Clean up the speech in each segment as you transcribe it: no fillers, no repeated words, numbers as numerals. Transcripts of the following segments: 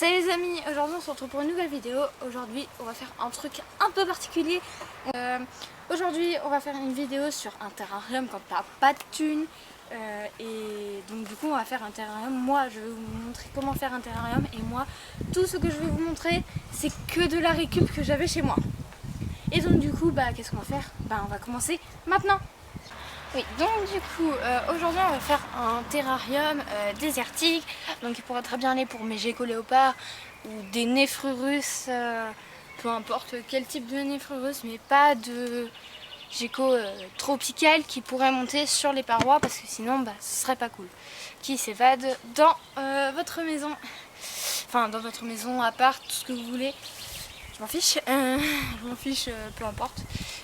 Salut les amis, aujourd'hui on se retrouve pour une nouvelle vidéo. Aujourd'hui on va faire un truc un peu particulier. Aujourd'hui on va faire une vidéo sur un terrarium quand t'as pas de thunes. Et donc du coup on va faire un terrarium. Moi je vais vous montrer comment faire un terrarium. Et moi tout ce que je vais vous montrer c'est que de la récup que j'avais chez moi. Et donc du coup qu'est-ce qu'on va faire? On va commencer maintenant. Oui, donc du coup, aujourd'hui on va faire un terrarium désertique. Donc il pourrait très bien aller pour mes geckos léopards ou des Nephrurus, peu importe quel type de Nephrurus, mais pas de gecko tropical qui pourrait monter sur les parois parce que sinon ce serait pas cool. Qui s'évade dans votre maison, enfin dans votre maison, appart, tout ce que vous voulez. Je m'en fiche, peu importe.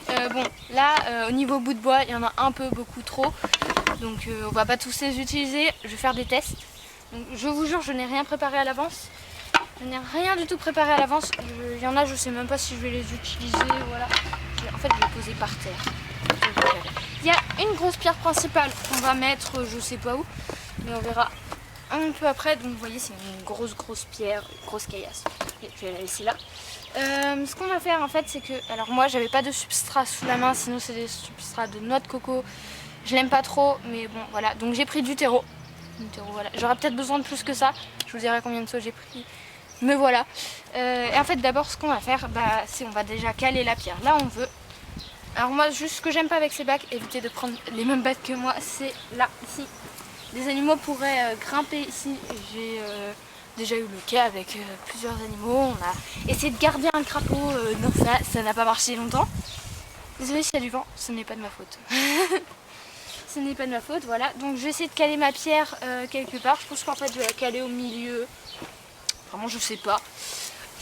Bon, là, au niveau bout de bois, il y en a un peu beaucoup trop. Donc on va pas tous les utiliser. Je vais faire des tests. Donc, je vous jure, je n'ai rien préparé à l'avance. Je n'ai rien du tout préparé à l'avance. Il y en a, je sais même pas si je vais les utiliser. Voilà. En fait, je vais les poser par terre. Il y a une grosse pierre principale qu'on va mettre, je sais pas où. Mais on verra un peu après. Donc vous voyez, c'est une grosse pierre, une grosse caillasse. Et je vais la laisser là. Ce qu'on va faire en fait c'est que, alors moi j'avais pas de substrat sous la main, sinon c'est des substrats de noix de coco, je l'aime pas trop, mais bon voilà, donc j'ai pris du terreau, voilà. J'aurais peut-être besoin de plus que ça, je vous dirai combien de seaux j'ai pris, mais voilà. Et en fait d'abord ce qu'on va faire, c'est on va déjà caler la pierre, là on veut. Alors moi juste ce que j'aime pas avec ces bacs, éviter de prendre les mêmes bacs que moi, c'est là, ici, des animaux pourraient grimper ici, j'ai déjà eu le cas avec plusieurs animaux. On a essayé de garder un crapaud, non ça n'a pas marché longtemps. Désolée s'il y a du vent, ce n'est pas de ma faute. Ce n'est pas de ma faute, voilà. Donc je vais essayer de caler ma pierre quelque part. Je pense qu'en fait je vais la caler au milieu. Vraiment je sais pas.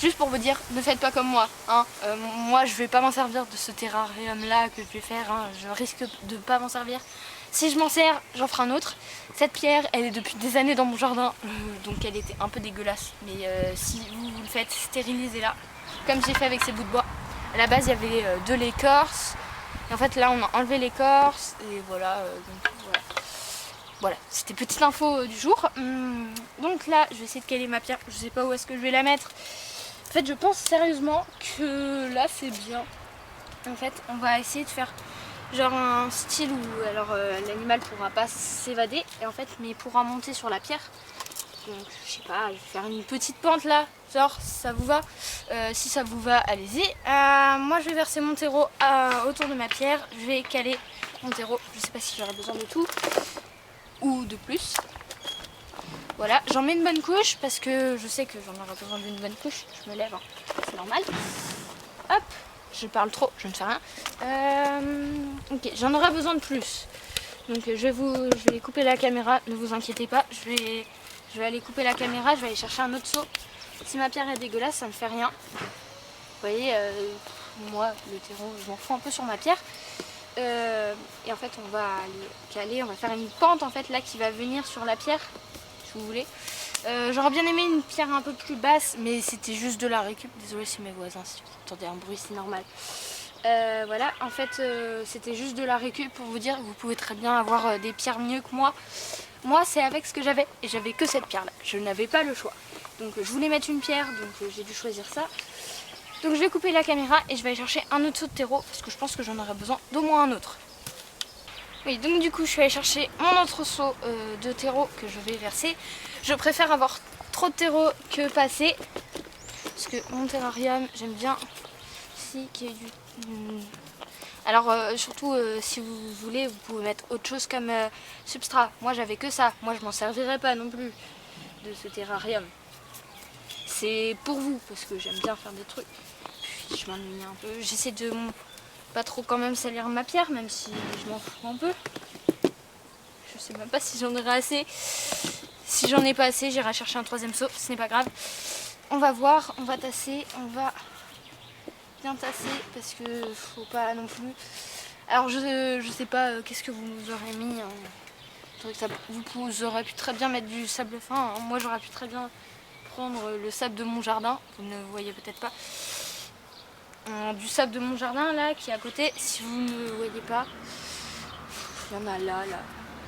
Juste pour vous dire, ne faites pas comme moi. Hein. Moi je vais pas m'en servir de ce terrarium là que je vais faire. Hein. Je risque de pas m'en servir. Si je m'en sers, j'en ferai un autre. Cette pierre, elle est depuis des années dans mon jardin, donc elle était un peu dégueulasse. Mais si vous le faites, stérilisez-la, comme j'ai fait avec ces bouts de bois. À la base, il y avait de l'écorce. Et en fait, là, on a enlevé l'écorce. Et voilà, voilà. C'était petite info du jour. Donc là, je vais essayer de caler ma pierre. Je sais pas où est-ce que je vais la mettre. En fait, je pense sérieusement que là, c'est bien. En fait, on va essayer de faire genre un style où alors l'animal pourra pas s'évader et en fait mais pourra monter sur la pierre. Donc je sais pas, je vais faire une petite pente là, genre ça vous va, si ça vous va allez-y. Moi je vais verser mon terreau autour de ma pierre, je vais caler mon terreau, je sais pas si j'aurai besoin de tout ou de plus. Voilà, j'en mets une bonne couche parce que je sais que j'en aurai besoin d'une bonne couche, je me lève, hein. C'est normal. Hop, je parle trop, je ne fais rien. Ok, j'en aurai besoin de plus. Donc je vais couper la caméra, ne vous inquiétez pas. Je vais aller couper la caméra, je vais aller chercher un autre seau. Si ma pierre est dégueulasse, ça ne fait rien. Vous voyez, moi, le terreau, je m'en fous un peu sur ma pierre. Et en fait, on va aller caler, on va faire une pente en fait là qui va venir sur la pierre, si vous voulez. J'aurais bien aimé une pierre un peu plus basse, mais c'était juste de la récup. Désolée si mes voisins, si vous entendez un bruit, c'est normal. Voilà, en fait, c'était juste de la récup pour vous dire que vous pouvez très bien avoir des pierres mieux que moi. Moi, c'est avec ce que j'avais, et j'avais que cette pierre-là. Je n'avais pas le choix. Donc, je voulais mettre une pierre, donc j'ai dû choisir ça. Donc, je vais couper la caméra et je vais aller chercher un autre seau de terreau, parce que je pense que j'en aurai besoin d'au moins un autre. Oui, donc du coup je suis allée chercher mon autre seau de terreau que je vais verser. Je préfère avoir trop de terreau que pas assez. Parce que mon terrarium, j'aime bien ici qu'il y ait du... Alors surtout si vous voulez, vous pouvez mettre autre chose comme substrat. Moi j'avais que ça, moi je m'en servirais pas non plus de ce terrarium. C'est pour vous, parce que j'aime bien faire des trucs. Puis je m'ennuie un peu, j'essaie de... pas trop quand même salir ma pierre, même si je m'en fous un peu. Je sais même pas si j'en aurai assez. Si j'en ai pas assez, j'irai chercher un troisième seau, ce n'est pas grave. On va voir, on va tasser, on va bien tasser parce que faut pas non plus. Alors je sais pas qu'est-ce que vous nous aurez mis. Hein. Vous aurez pu très bien mettre du sable fin. Hein. Moi j'aurais pu très bien prendre le sable de mon jardin. Vous ne voyez peut-être pas. Du sable de mon jardin là qui est à côté, si vous ne voyez pas, il y en a là.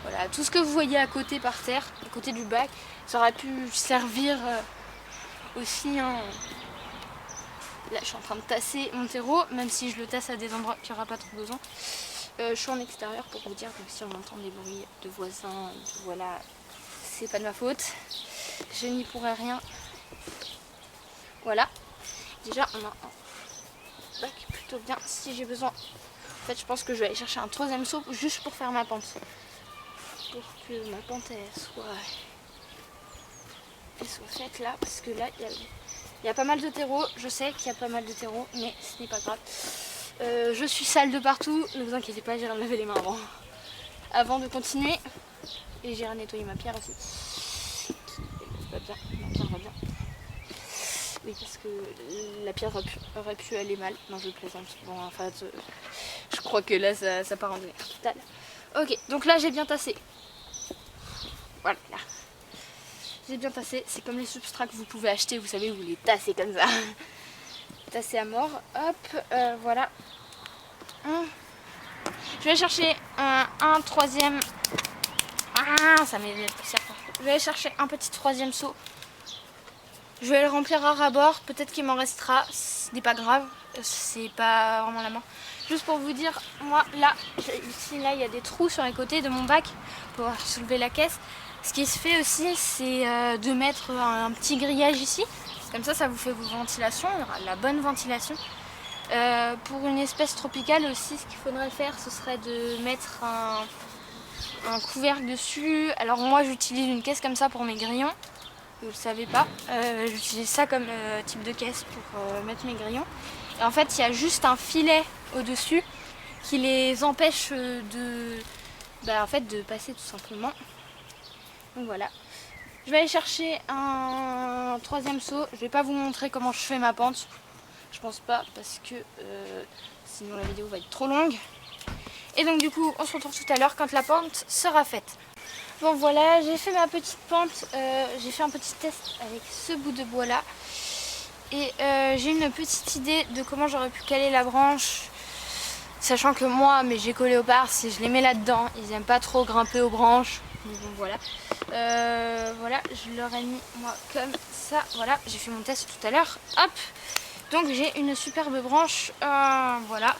Voilà, tout ce que vous voyez à côté par terre, à côté du bac, ça aurait pu servir aussi, hein. Là je suis en train de tasser mon terreau, même si je le tasse à des endroits qui n'y aura pas trop besoin. Je suis en extérieur pour vous dire, donc si on entend des bruits de voisins, voilà, c'est pas de ma faute. Je n'y pourrai rien. Voilà. Déjà on a un bac plutôt bien si j'ai besoin. En fait je pense que je vais aller chercher un troisième seau juste pour faire ma pente. Pour que ma pente elle soit faite là, parce que là il y a pas mal de terreau. Je sais qu'il y a pas mal de terreau, mais ce n'est pas grave. Je suis sale de partout, ne vous inquiétez pas, j'irai me laver les mains avant de continuer. Et j'irai nettoyer ma pierre aussi. Pas bien, ma pierre va bien. Oui, parce que la pierre aurait pu aller mal. Non, je plaisante. Bon, en fait, je crois que là, ça part en délire total. Ok, donc là, j'ai bien tassé. Voilà. J'ai bien tassé. C'est comme les substrats que vous pouvez acheter, vous savez, vous les tassez comme ça. Tasser à mort. Hop, voilà. Je vais chercher un troisième. Ah, ça m'est poussière. Je vais aller chercher un petit troisième seau. Je vais le remplir à ras-bord. Peut-être qu'il m'en restera. Ce n'est pas grave. C'est pas vraiment la mort. Juste pour vous dire, moi là, ici là, il y a des trous sur les côtés de mon bac pour pouvoir soulever la caisse. Ce qui se fait aussi, c'est de mettre un petit grillage ici. Comme ça vous fait vos ventilations. Il y aura de la bonne ventilation. Pour une espèce tropicale aussi, ce qu'il faudrait faire, ce serait de mettre un couvercle dessus. Alors moi j'utilise une caisse comme ça pour mes grillons, vous le savez pas. J'utilise ça comme type de caisse pour mettre mes grillons. Et en fait il y a juste un filet au dessus qui les empêche de passer tout simplement. Donc voilà. Je vais aller chercher un troisième seau. Je vais pas vous montrer comment je fais ma pente. Je pense pas parce que sinon la vidéo va être trop longue. Et donc du coup on se retrouve tout à l'heure quand la pente sera faite. Bon voilà, j'ai fait ma petite pente, j'ai fait un petit test avec ce bout de bois là. Et j'ai une petite idée de comment j'aurais pu caler la branche. Sachant que moi, mes gécoléopards, si je les mets là-dedans, ils aiment pas trop grimper aux branches. Donc bon, voilà. Voilà, je leur ai mis moi comme ça. Voilà, j'ai fait mon test tout à l'heure. Hop. Donc j'ai une superbe branche. Voilà.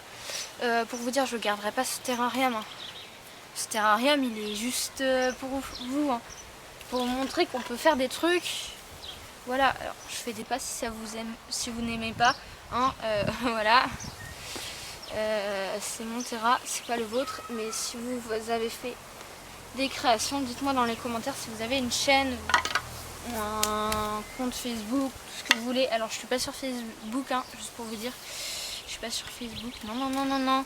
Pour vous dire, je ne garderai pas ce terrarium. Hein. Ce terrarium, il est juste pour vous. Hein. Pour vous montrer qu'on peut faire des trucs. Voilà. Alors, je fais des pas si ça vous aime, si vous n'aimez pas. Hein. Voilà. C'est mon terrain, c'est pas le vôtre. Mais si vous avez fait des créations, dites-moi dans les commentaires si vous avez une chaîne, un compte Facebook, tout ce que vous voulez. Alors je suis pas sur Facebook, hein, juste pour vous dire. Je suis pas sur Facebook. Non.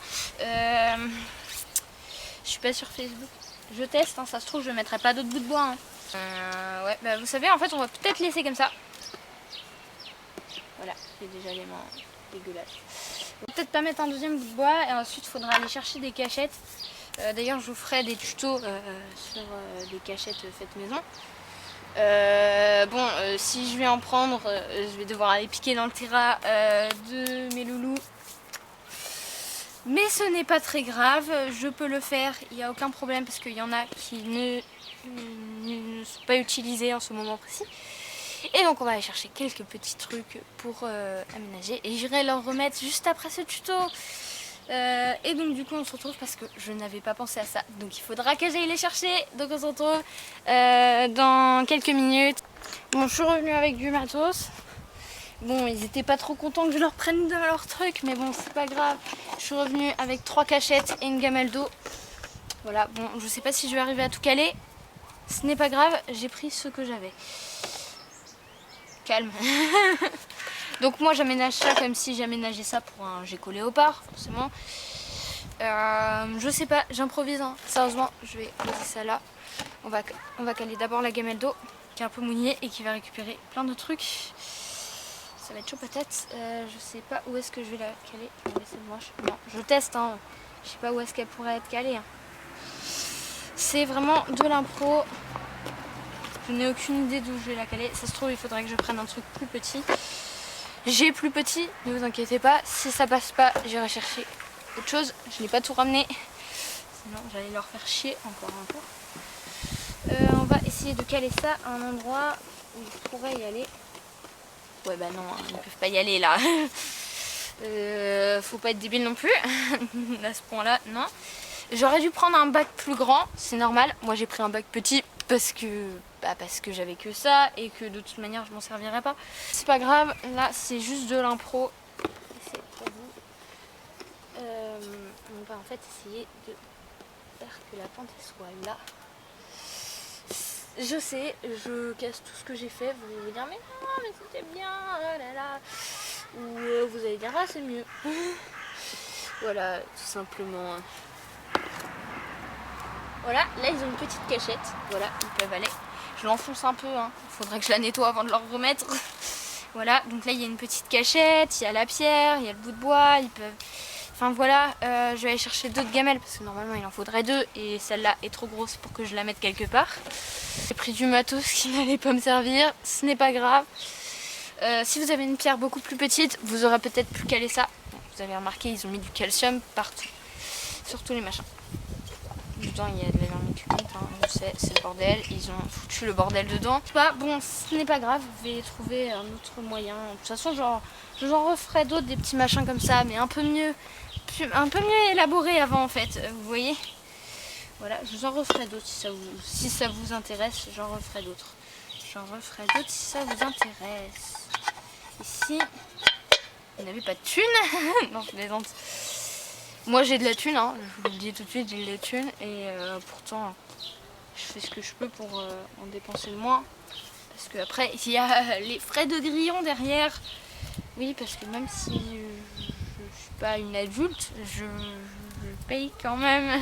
Je suis pas sur Facebook. Je teste, hein, ça se trouve je mettrai pas d'autres bouts de bois. Hein. Ouais, bah vous savez, en fait on va peut-être laisser comme ça. Voilà, j'ai déjà les mains dégueulasses. On va peut-être pas mettre un deuxième bout de bois et ensuite il faudra aller chercher des cachettes. D'ailleurs je vous ferai des tutos sur des cachettes faites maison. Si je vais en prendre, je vais devoir aller piquer dans le terrain de mes loulous. Mais ce n'est pas très grave, je peux le faire, il n'y a aucun problème parce qu'il y en a qui ne sont pas utilisés en ce moment précis. Et donc on va aller chercher quelques petits trucs pour aménager et j'irai leur remettre juste après ce tuto. Et donc du coup on se retrouve parce que je n'avais pas pensé à ça. Donc il faudra que j'aille les chercher. Donc on se retrouve dans quelques minutes. Bon, je suis revenue avec du matos. Bon, ils étaient pas trop contents que je leur prenne de leur truc, mais bon, c'est pas grave. Je suis revenue avec 3 cachettes et une gamelle d'eau. Voilà, bon, je sais pas si je vais arriver à tout caler. Ce n'est pas grave, j'ai pris ce que j'avais. Calme. Donc moi j'aménage ça comme si j'aménageais ça pour un géco-léopard, forcément. Je sais pas, j'improvise, hein. Sérieusement, je vais poser ça là. On va caler d'abord la gamelle d'eau, qui est un peu mouillée et qui va récupérer plein de trucs. Ça va être chaud peut-être. Je sais pas où est-ce que je vais la caler. Non, je teste, hein. Je sais pas où est-ce qu'elle pourrait être calée. Hein. C'est vraiment de l'impro. Je n'ai aucune idée d'où je vais la caler. Ça se trouve, il faudrait que je prenne un truc plus petit. J'ai plus petit, ne vous inquiétez pas. Si ça passe pas, j'irai chercher autre chose. Je n'ai pas tout ramené. Sinon, j'allais leur faire chier encore un peu. On va essayer de caler ça à un endroit où il pourrait y aller. Ouais bah non, hein, ils peuvent pas y aller là. Faut pas être débile non plus. À ce point là, non. J'aurais dû prendre un bac plus grand, c'est normal. Moi j'ai pris un bac petit parce que j'avais que ça et que de toute manière je m'en servirais pas. C'est pas grave, là c'est juste de l'impro. C'est pour vous. On va en fait essayer de faire que la pente soit là. Je sais, je casse tout ce que j'ai fait. Vous allez me dire mais non, mais c'était bien, oh là là. Ou vous allez dire ah c'est mieux. Voilà, tout simplement. Voilà, là ils ont une petite cachette. Voilà, ils peuvent aller. Je l'enfonce un peu, hein. Il faudrait que je la nettoie avant de leur remettre. Voilà, donc là il y a une petite cachette, il y a la pierre, il y a le bout de bois, ils peuvent... Enfin voilà, je vais aller chercher d'autres gamelles parce que normalement il en faudrait 2 et celle-là est trop grosse pour que je la mette quelque part. J'ai pris du matos qui n'allait pas me servir, ce n'est pas grave. Si vous avez une pierre beaucoup plus petite, vous aurez peut-être pu caler ça. Vous avez remarqué, ils ont mis du calcium partout, sur tous les machins. Dedans il y a de la vermiculite, hein, je sais, c'est le bordel, ils ont foutu le bordel dedans. Bah, bon, ce n'est pas grave, je vais trouver un autre moyen. De toute façon, j'en referai d'autres, des petits machins comme ça, mais un peu mieux élaborés avant en fait, vous voyez. Voilà, je vous en referai d'autres si ça vous intéresse, j'en referai d'autres. J'en referai d'autres si ça vous intéresse. Ici, vous n'avez pas de thunes. Non, je plaisante. Moi j'ai de la thune, hein. Je vous le dis tout de suite, j'ai de la thune et pourtant je fais ce que je peux pour en dépenser le moins. Parce qu'après il y a les frais de grillon derrière. Oui, parce que même si je suis pas une adulte, je paye quand même.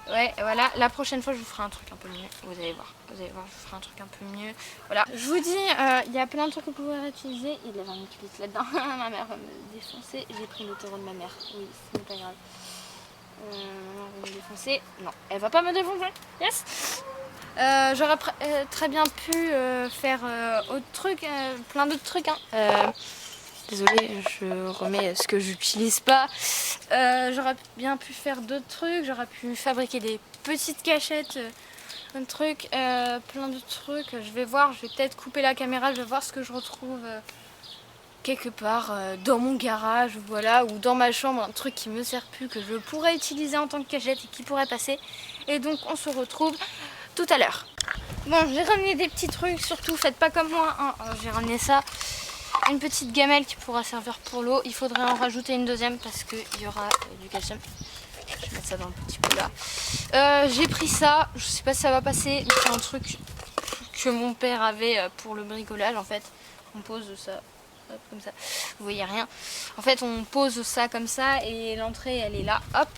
Ouais, voilà, la prochaine fois je vous ferai un truc un peu mieux, vous allez voir, je vous ferai un truc un peu mieux. Voilà, je vous dis, il y a plein de trucs que vous pouvez réutiliser. Il y a une cuisse là-dedans, ma mère va me défoncer, j'ai pris le taureau de ma mère, oui, ce n'est pas grave. Ma mère va me défoncer, non, elle va pas me défoncer, yes. J'aurais très bien pu faire autre truc, plein d'autres trucs, hein. Désolée, je remets ce que j'utilise pas. J'aurais bien pu faire d'autres trucs, j'aurais pu fabriquer des petites cachettes, un truc, plein de trucs. Je vais voir, je vais peut-être couper la caméra, je vais voir ce que je retrouve quelque part dans mon garage, voilà, ou dans ma chambre, un truc qui me sert plus, que je pourrais utiliser en tant que cachette et qui pourrait passer. Et donc on se retrouve tout à l'heure. Bon, j'ai ramené des petits trucs, surtout faites pas comme moi, hein. J'ai ramené ça. Une petite gamelle qui pourra servir pour l'eau. Il faudrait en rajouter une deuxième parce qu'il y aura du calcium. Je vais mettre ça dans le petit pot là. J'ai pris ça. Je sais pas si ça va passer. Mais c'est un truc que mon père avait pour le bricolage en fait. On pose ça comme ça. Vous voyez rien. En fait on pose ça comme ça et l'entrée elle est là. Hop.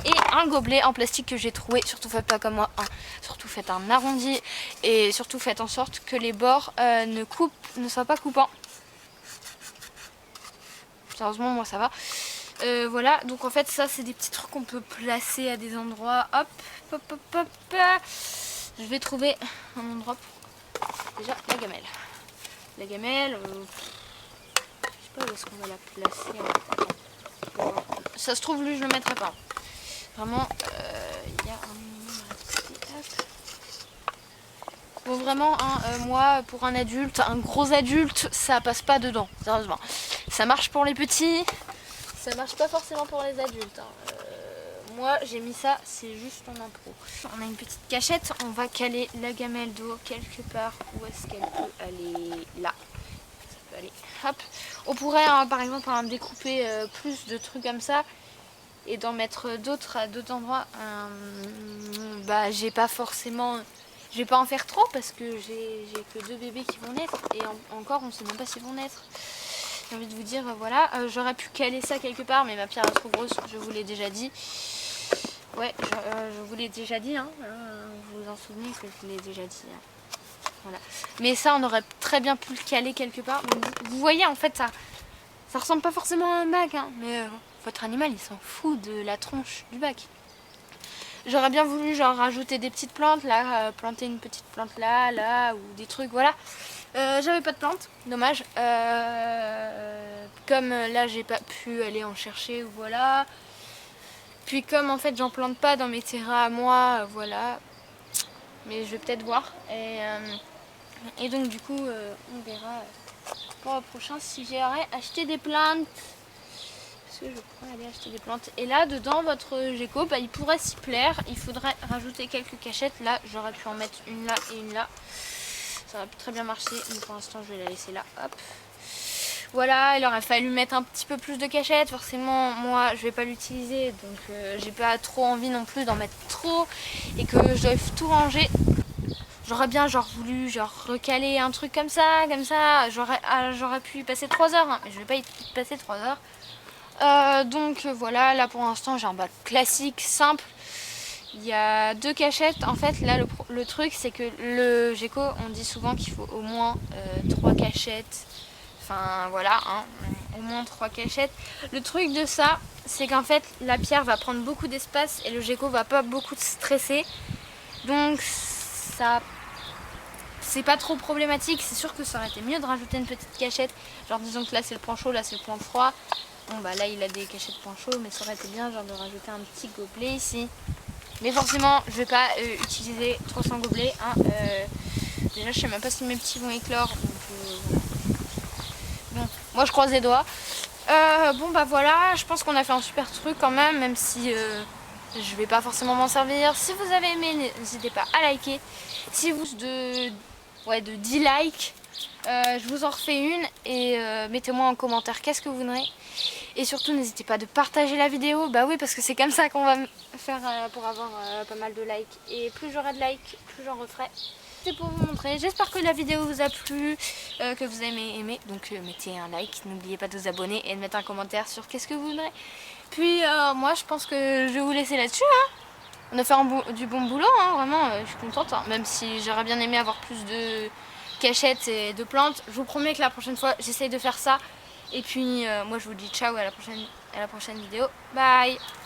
Et un gobelet en plastique que j'ai trouvé. Surtout faites pas comme moi. Hein. Surtout faites un arrondi. Et surtout faites en sorte que les bords ne soient pas coupants. Heureusement moi ça va. Voilà, donc en fait ça c'est des petits trucs qu'on peut placer à des endroits. Hop, hop, hop, hop. Je vais trouver un endroit pour... Déjà la gamelle. La gamelle, je sais pas où est-ce qu'on va la placer. Attends. Ça se trouve lui je le mettrai pas. Vraiment, il y a un minimum à respecter. Bon vraiment, hein, moi pour un adulte, un gros adulte, ça passe pas dedans, sérieusement. Ça marche pour les petits, ça marche pas forcément pour les adultes. Hein. Moi j'ai mis ça, c'est juste en impro. On a une petite cachette, on va caler la gamelle d'eau quelque part. Où est-ce qu'elle peut aller? Là. Ça peut aller. Hop. On pourrait par exemple découper plus de trucs comme ça et d'en mettre d'autres à d'autres endroits. Bah j'ai pas forcément... Je vais pas en faire trop parce que j'ai que 2 bébés qui vont naître et encore on sait même pas s'ils vont naître. J'ai envie de vous dire voilà, j'aurais pu caler ça quelque part mais ma pierre est trop grosse, je vous l'ai déjà dit. Ouais, je vous l'ai déjà dit, hein. Vous vous en souvenez que je vous l'ai déjà dit. Hein. Voilà. Mais ça on aurait très bien pu le caler quelque part. Vous voyez en fait ça ressemble pas forcément à un bac, hein, mais votre animal il s'en fout de la tronche du bac. J'aurais bien voulu genre rajouter des petites plantes là, planter une petite plante là ou des trucs, voilà. J'avais pas de plantes, dommage. Comme là j'ai pas pu aller en chercher, voilà. Puis comme en fait j'en plante pas dans mes terrains à moi, voilà. Mais je vais peut-être voir. Et Et donc du coup on verra pour le prochain si j'irai acheter des plantes. Parce que je pourrais aller acheter des plantes. Et là dedans votre gecko, bah, il pourrait s'y plaire. Il faudrait rajouter quelques cachettes. Là j'aurais pu en mettre une là et une là. Ça aurait pu très bien marcher. Mais pour l'instant je vais la laisser là. Hop. Voilà, il aurait fallu mettre un petit peu plus de cachettes. Forcément, moi, je vais pas l'utiliser, donc j'ai pas trop envie non plus d'en mettre trop et que je dois tout ranger. J'aurais bien voulu recaler un truc comme ça. J'aurais pu y passer 3 heures, hein, mais je vais pas y passer 3 heures. Donc voilà, là pour l'instant j'ai un bac classique, simple. Il y a 2 cachettes. En fait, là le truc c'est que le gecko, on dit souvent qu'il faut au moins 3 cachettes. Enfin voilà, hein, au moins 3 cachettes. Le truc de ça, c'est qu'en fait la pierre va prendre beaucoup d'espace et le gecko va pas beaucoup stresser. Donc ça, c'est pas trop problématique. C'est sûr que ça aurait été mieux de rajouter une petite cachette. Genre disons que là c'est le point chaud, là c'est le point froid. Bon bah là il a des cachettes point chaud, mais ça aurait été bien de rajouter un petit gobelet ici. Mais forcément je vais pas utiliser 300 gobelets. Hein. Déjà je sais même pas si mes petits vont éclore. Donc, bon, moi je croise les doigts. Bon bah voilà, je pense qu'on a fait un super truc quand même si je vais pas forcément m'en servir. Si vous avez aimé, n'hésitez pas à liker. Si vous de 10 likes, je vous en refais une et mettez-moi en commentaire qu'est-ce que vous voudrez. Et surtout n'hésitez pas de partager la vidéo. Bah oui, parce que c'est comme ça qu'on va faire pour avoir pas mal de likes. Et plus j'aurai de likes, plus j'en referai. C'est pour vous montrer. J'espère que la vidéo vous a plu, que vous avez aimé. Donc mettez un like, n'oubliez pas de vous abonner et de mettre un commentaire sur qu'est-ce que vous voudrez. Puis moi je pense que je vais vous laisser là-dessus. Hein. On a fait du bon boulot, hein, vraiment, je suis contente. Hein. Même si j'aurais bien aimé avoir plus de cachettes et de plantes. Je vous promets que la prochaine fois j'essaye de faire ça. Et puis moi je vous dis ciao à la prochaine vidéo. Bye.